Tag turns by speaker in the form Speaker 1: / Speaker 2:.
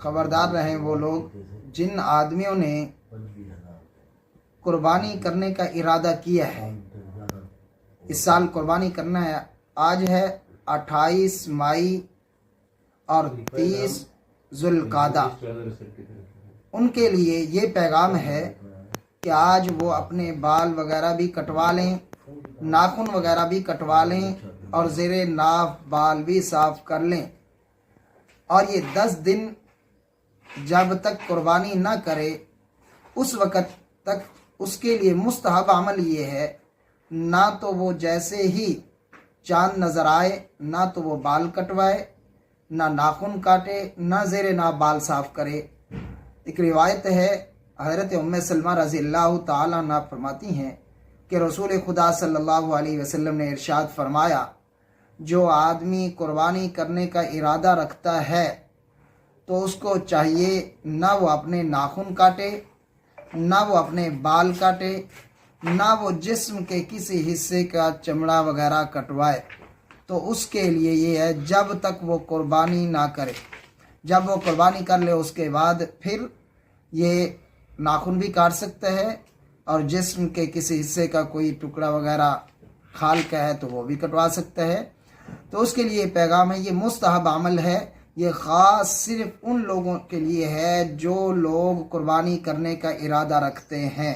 Speaker 1: खबरदार रहें वो लोग जिन आदमियों ने कुर्बानी करने का इरादा किया है। इस साल कुर्बानी करना है, आज है 28 मई और 30 ज़ुल्क़ादा। उनके लिए ये पैगाम है कि आज वो अपने बाल वगैरह भी कटवा लें, नाखून वगैरह भी कटवा लें और ज़ेरे नाफ बाल भी साफ़ कर लें। और ये 10 दिन जब तक कुर्बानी ना करे उस वक़्त तक उसके लिए मुस्तहब अमल ये है, ना तो वो जैसे ही चांद नज़र आए ना तो वो बाल कटवाए, ना नाखून काटे, ना ज़ेरे नाफ बाल साफ़ करे। एक रिवायत है, हज़रत उम्मे सलमा रज़ी अल्लाह ताला अन्हा फरमाती हैं कि रसूल खुदा सल्लल्लाहु अलैहि वसल्लम ने इरशाद फरमाया, जो आदमी कुर्बानी करने का इरादा रखता है तो उसको चाहिए ना वो अपने नाखून काटे, ना वो अपने बाल काटे, ना वो जिस्म के किसी हिस्से का चमड़ा वगैरह कटवाए। तो उसके लिए ये है जब तक वो कुर्बानी ना करे। जब वो कुर्बानी कर ले उसके बाद फिर ये नाखून भी काट सकता है और जिस्म के किसी हिस्से का कोई टुकड़ा वगैरह खाल का है तो वो भी कटवा सकता है। तो उसके लिए पैगाम है, ये मुस्तहब अमल है, ये ख़ास सिर्फ उन लोगों के लिए है जो लोग कुर्बानी करने का इरादा रखते हैं।